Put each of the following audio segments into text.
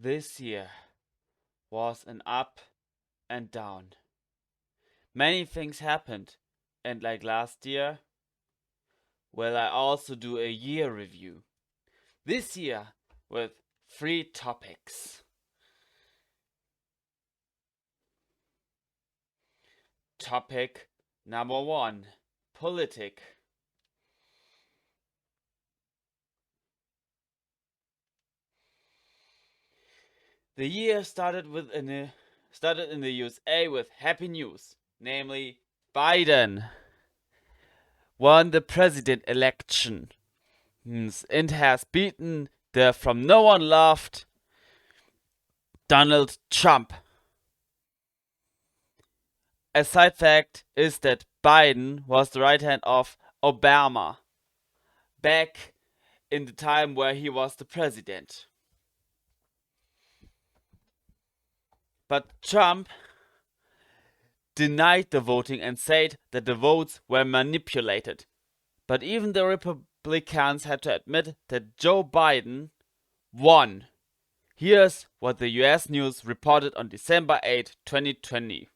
This year was an up and down. Many things happened, and like last year, will I also do a year review. This year with 3 topics. Topic number 1, politic. The year started in the USA with happy news, namely Biden won the president election and has beaten the from no one loved Donald Trump. A side fact is that Biden was the right hand of Obama back in the time where he was the president. But Trump denied the voting and said that the votes were manipulated. But even the Republicans had to admit that Joe Biden won. Here's what the US News reported on December 8, 2020.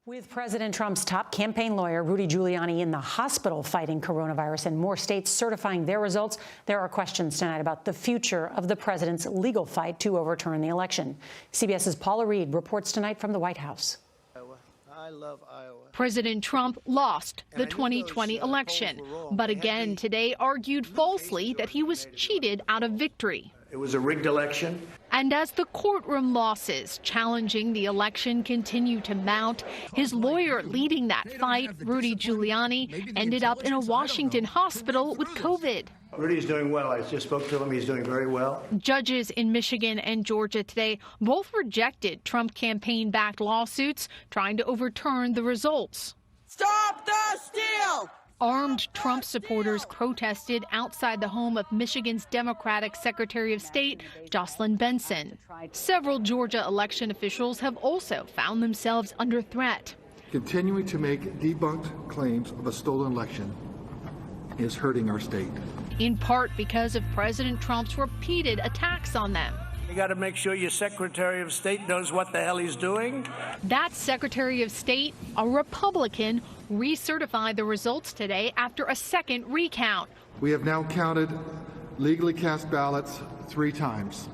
With President Trump's top campaign lawyer, Rudy Giuliani, in the hospital fighting coronavirus and more states certifying their results, there are questions tonight about the future of the president's legal fight to overturn the election. CBS's Paula Reed reports tonight from the White House. I love Iowa. President Trump lost the 2020 election, but again today argued falsely that he was cheated out of victory. It was a rigged election. And as the courtroom losses challenging the election continue to mount, his lawyer leading that fight, Rudy Giuliani, ended up in a Washington hospital with COVID. Rudy's doing well. I just spoke to him. He's doing very well. Judges in Michigan and Georgia today both rejected Trump campaign-backed lawsuits trying to overturn the results. Stop the steal! Armed Trump supporters protested outside the home of Michigan's Democratic Secretary of State, Jocelyn Benson. Several Georgia election officials have also found themselves under threat. Continuing to make debunked claims of a stolen election is hurting our state. In part because of President Trump's repeated attacks on them. You got to make sure your Secretary of State knows what the hell he's doing. That Secretary of State, a Republican, recertified the results today after a second recount. We have now counted legally cast ballots 3 times,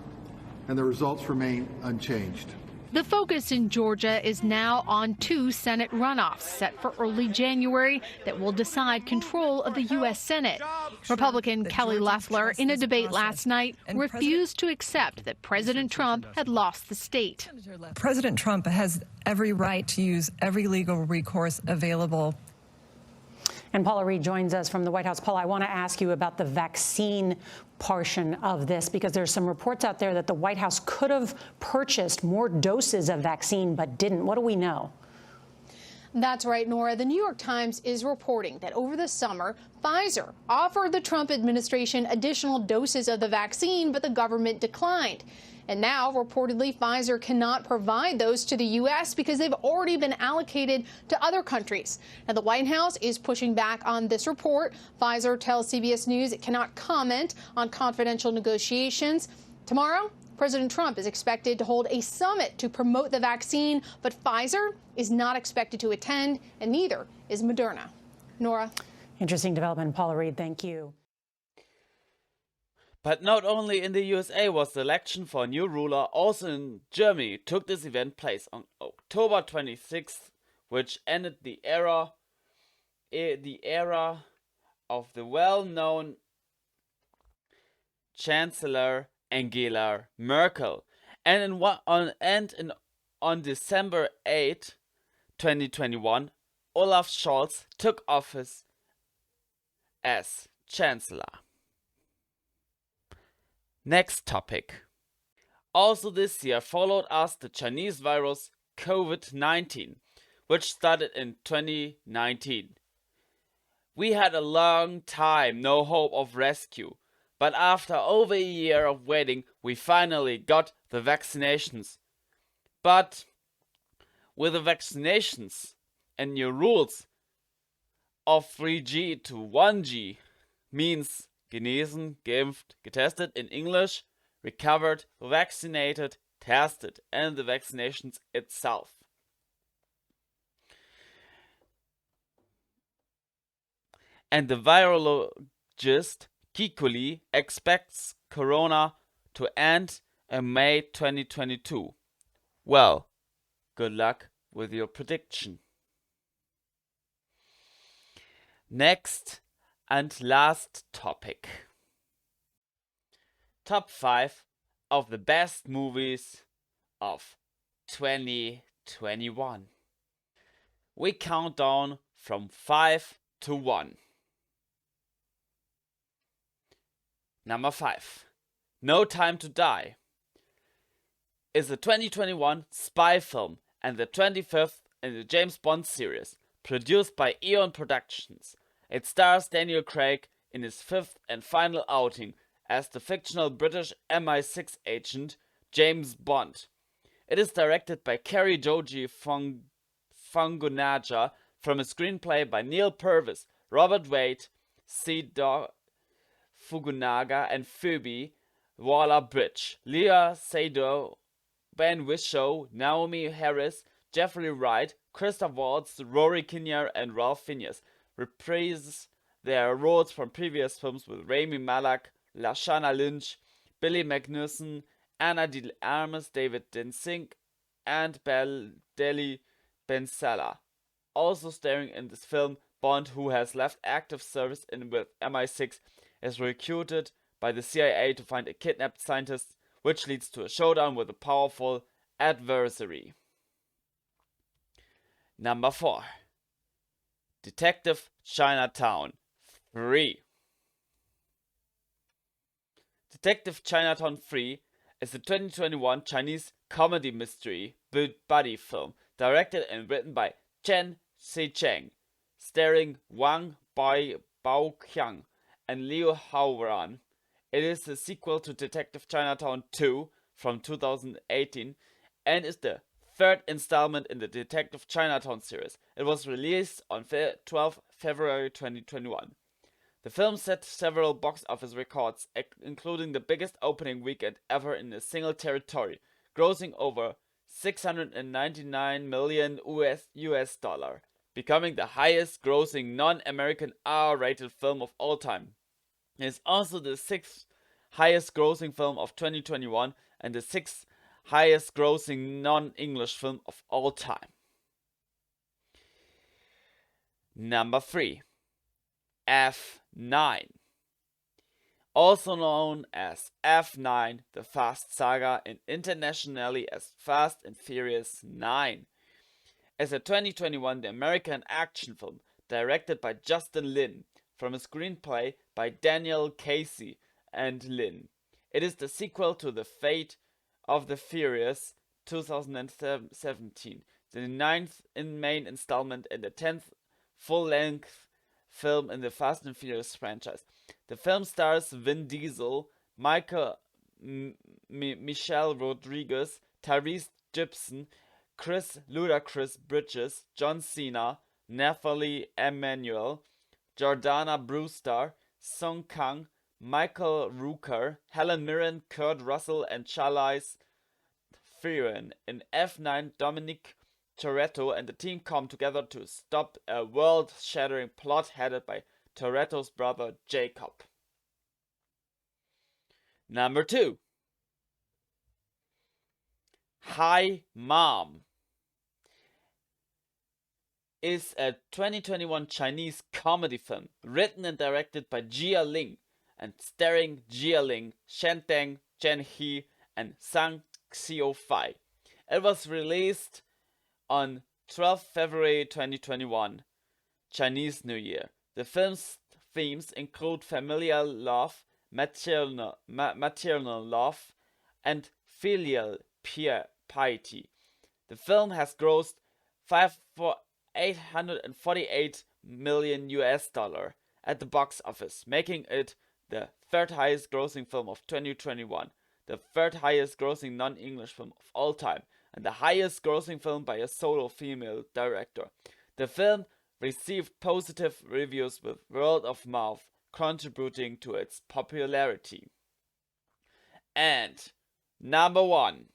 and the results remain unchanged. The focus in Georgia is now on 2 Senate runoffs set for early January that will decide control of the U.S. Senate. Republican Kelly Loeffler, in a debate last night, refused to accept that President Trump had lost the state. President Trump has every right to use every legal recourse available. And Paula Reed joins us from the White House. Paula, I want to ask you about the vaccine portion of this, because there's some reports out there that the White House could have purchased more doses of vaccine but didn't. What do we know? That's right, Nora. The New York Times is reporting that over the summer, Pfizer offered the Trump administration additional doses of the vaccine, but the government declined. And now, reportedly, Pfizer cannot provide those to the U.S. because they've already been allocated to other countries. Now, the White House is pushing back on this report. Pfizer tells CBS News it cannot comment on confidential negotiations. Tomorrow, President Trump is expected to hold a summit to promote the vaccine, but Pfizer is not expected to attend, and neither is Moderna. Nora. Interesting development. Paula Reed, thank you. But not only in the USA was the election for a new ruler, also in Germany took this event place on October 26th, which ended the era of the well-known Chancellor Angela Merkel. And on December 8, 2021, Olaf Scholz took office as Chancellor. Next topic. Also this year followed us the Chinese virus COVID-19, which started in 2019. We had a long time no hope of rescue, but after over a year of waiting, we finally got the vaccinations. But with the vaccinations and new rules of 3G to 1G means genesen, geimpft, getestet in English, recovered, vaccinated, tested, and the vaccinations itself. And the virologist Kikuli expects corona to end in May 2022. Well, good luck with your prediction. Next and last topic. Top 5 of the best movies of 2021. We count down from 5 to 1. Number 5. No Time to Die is a 2021 spy film and the 25th in the James Bond series, produced by Eon Productions. It stars Daniel Craig in his 5th and final outing as the fictional British MI6 agent James Bond. It is directed by Cary Joji Fungunaja from a screenplay by Neil Purvis, Robert Wade, C. Fukunaga and Phoebe Waller-Bridge, Leah Seydoux, Ben Whishaw, Naomi Harris, Jeffrey Wright, Christoph Waltz, Rory Kinnear and Ralph Fiennes reprise their roles from previous films with Rami Malek, Lashana Lynch, Billy Magnussen, Anna de Armas, David Densink, and Deli Bensala. Also starring in this film, Bond, who has left active service with MI6, is recruited by the CIA to find a kidnapped scientist, which leads to a showdown with a powerful adversary. Number 4. Detective Chinatown 3. Detective Chinatown 3 is a 2021 Chinese comedy mystery buddy film directed and written by Chen Xicheng, starring Wang Baoqiang and Liu Haoran. It is a sequel to Detective Chinatown 2 from 2018 and is the third installment in the Detective Chinatown series. It was released on 12 February 2021. The film set several box office records, including the biggest opening weekend ever in a single territory, grossing over $699 million US, becoming the highest grossing non-American R-rated film of all time. It is also the 6th highest grossing film of 2021 and the 6th highest grossing non-English film of all time. Number 3. F9. Also known as F9, the Fast Saga, and internationally as Fast and Furious 9, is a 2021 American action film directed by Justin Lin from a screenplay by Daniel Casey and Lin. It is the sequel to The Fate of the Furious 2017, the 9th main installment and the 10th full-length film in the Fast and Furious franchise. The film stars Vin Diesel, Michelle Rodriguez, Tyrese Gibson, Chris Ludacris Bridges, John Cena, Nathalie Emmanuel, Jordana Brewster, Song Kang, Michael Rooker, Helen Mirren, Kurt Russell, and Charlize Theron. In F9, Dominic Toretto and the team come together to stop a world-shattering plot headed by Toretto's brother Jacob. Number 2. Hi Mom is a 2021 Chinese comedy film written and directed by Jia Ling and starring Jia Ling, Shen Deng, Jen He, and Zhang Xiaofai. It was released on 12 February 2021, Chinese New Year. The film's themes include familial love, maternal love, and filial piety. The film has grossed $848 million US at the box office, making it the third highest grossing film of 2021, the third highest grossing non-English film of all time, and the highest grossing film by a solo female director. The film received positive reviews with word of mouth contributing to its popularity. And number 1,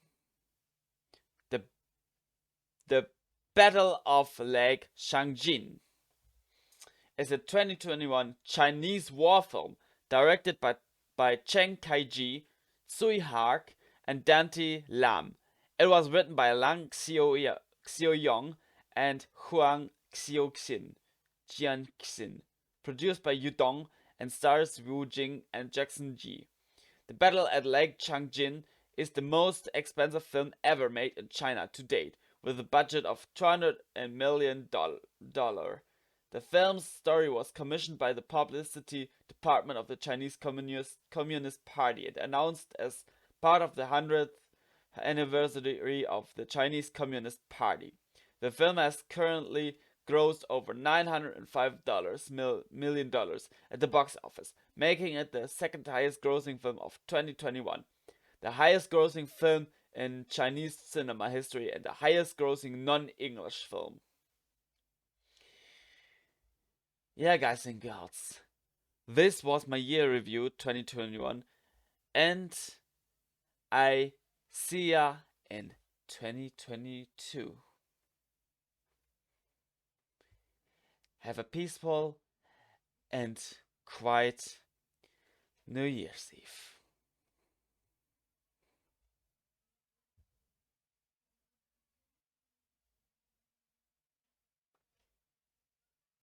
the Battle of Lake Changjin is a 2021 Chinese war film directed by Cheng Kai-ji, Tsui Hark, and Dante Lam. It was written by Lang Xiaoyong and Huang Xiaoxin, produced by Yu Dong, and stars Wu Jing and Jackson Ji. The Battle at Lake Changjin is the most expensive film ever made in China to date, with a budget of $200 million. The film's story was commissioned by the publicity department of the Chinese Communist Party and announced as part of the 100th anniversary of the Communist Party. The film has currently grossed over $905 million at the box office, making it the second highest grossing film of 2021, the highest grossing film in Chinese cinema history, and the highest grossing non-English film. Yeah, guys and girls, this was my year review 2021, and I see ya in 2022. Have a peaceful and quiet New Year's Eve.